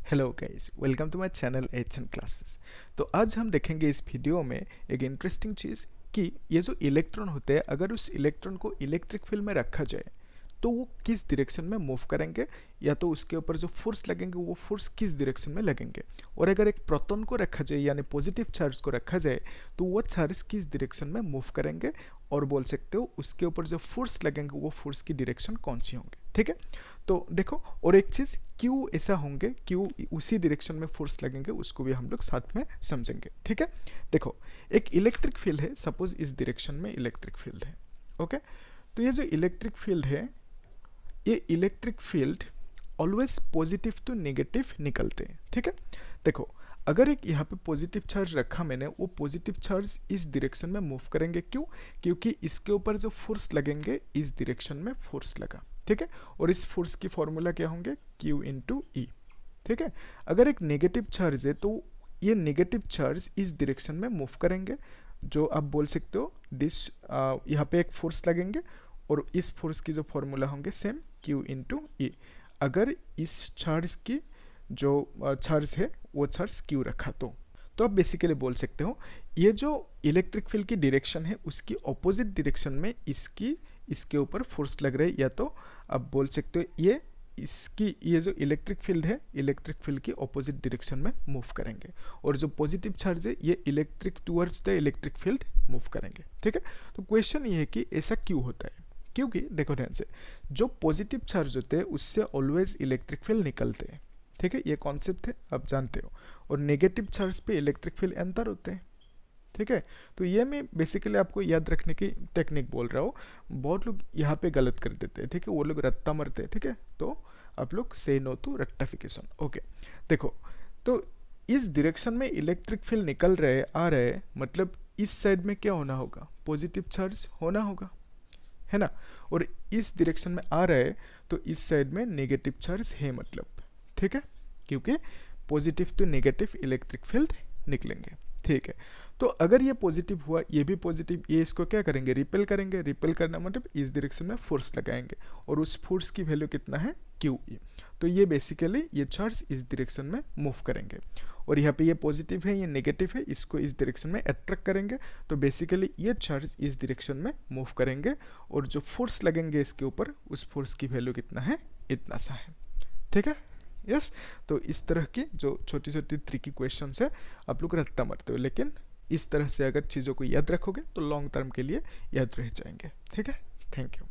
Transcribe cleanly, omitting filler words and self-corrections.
Hello guys, welcome to my channel H N classes. तो आज हम देखेंगे इस वीडियो में एक इंटरेस्टिंग चीज़ कि ये जो इलेक्ट्रॉन होते हैं, अगर उस इलेक्ट्रॉन को इलेक्ट्रिक फील्ड में रखा जाए तो वो किस डायरेक्शन में मूव करेंगे, या तो उसके ऊपर जो फोर्स लगेंगे वो फोर्स किस डायरेक्शन में लगेंगे। और अगर एक प्रोटॉन को रखा जाए यानी पॉजिटिव चार्ज को रखा जाए तो वो चार्ज किस डायरेक्शन में मूव करेंगे, और बोल सकते हो उसके ऊपर जो फोर्स लगेंगे वो फोर्स की डायरेक्शन कौन सी होंगे। ठीक है, तो देखो, और एक चीज़ क्यों ऐसा होंगे, क्यों उसी डायरेक्शन में फोर्स लगेंगे, उसको भी हम लोग साथ में समझेंगे। ठीक है, देखो, एक इलेक्ट्रिक फील्ड है, सपोज इस डायरेक्शन में इलेक्ट्रिक फील्ड है। ओके, तो ये जो इलेक्ट्रिक फील्ड है, ये electric field always positive to negative निकलते हैं। ठीक है, देखो, अगर एक यहाँ पे पॉजिटिव चार्ज रखा मैंने, वो पॉजिटिव चार्ज इस डायरेक्शन में मूव करेंगे। क्यों? क्योंकि इसके ऊपर जो फोर्स लगेंगे इस डायरेक्शन में फोर्स लगा। ठीक है, और इस फोर्स की फॉर्मूला क्या होंगे? Q इंटू ई। ठीक है, अगर एक नेगेटिव चार्ज है तो ये नेगेटिव चार्ज इस डायरेक्शन में मूव करेंगे, जो आप बोल सकते हो दिस, यहाँ पे एक फोर्स लगेंगे और इस फोर्स की जो फॉर्मूला होंगे सेम Q इंटू ई। अगर इस चार्ज की जो चार्ज है वो चार्ज Q रखा तो आप बेसिकली बोल सकते हो ये जो इलेक्ट्रिक फील्ड की डायरेक्शन है उसकी ऑपोजिट डायरेक्शन में इसके ऊपर फोर्स लग रहा है, या तो आप बोल सकते हो ये जो इलेक्ट्रिक फील्ड है, इलेक्ट्रिक फील्ड की ऑपोजिट डायरेक्शन में मूव करेंगे, और जो पॉजिटिव चार्ज है ये electric towards the electric field move करेंगे। ठीक है, तो क्वेश्चन ये है कि ऐसा क्यों होता है? क्योंकि देखो ध्यान से, जो पॉजिटिव चार्ज होते हैं उससे ऑलवेज इलेक्ट्रिक फील्ड निकलते हैं। ठीक है, ये कॉन्सेप्ट है, आप जानते हो। और नेगेटिव चार्ज पे इलेक्ट्रिक फील्ड एंटर होते हैं। ठीक है, तो ये मैं बेसिकली आपको याद रखने की टेक्निक बोल रहा हूँ। बहुत लोग यहाँ पे गलत कर देते हैं। ठीक है, वो लोग रट्टा मरते हैं। ठीक है, तो आप लोग से नो टू रट्टाफिकेशन। ओके, देखो, तो इस डायरेक्शन में इलेक्ट्रिक फील्ड निकल रहे आ रहे, मतलब इस साइड में क्या होना होगा? पॉजिटिव चार्ज होना होगा, है ना। और इस डायरेक्शन में आ रहा है तो इस साइड में नेगेटिव चार्ज है, मतलब। ठीक है, क्योंकि positive to negative electric field निकलेंगे। ठीक है, तो अगर ये पॉजिटिव हुआ, ये भी पॉजिटिव, ये इसको क्या करेंगे? रिपेल करेंगे। रिपेल करना मतलब इस डायरेक्शन में फोर्स लगाएंगे, और उस फोर्स की वैल्यू कितना है? QE। तो ये बेसिकली ये चार्ज इस डायरेक्शन में मूव करेंगे, और यहाँ पे ये पॉजिटिव है, ये नेगेटिव है, इसको इस डायरेक्शन में अट्रैक्ट करेंगे, तो बेसिकली ये चार्ज इस डायरेक्शन में मूव करेंगे, और जो फोर्स लगेंगे इसके ऊपर, उस फोर्स की वैल्यू कितना है? इतना सा है। ठीक है, यस। तो इस तरह की जो छोटी छोटी ट्रिकी क्वेश्चंस है, आप लोग रट्टा मारते हो, लेकिन इस तरह से अगर चीज़ों को याद रखोगे तो लॉन्ग टर्म के लिए याद रह जाएंगे। ठीक है, थैंक यू।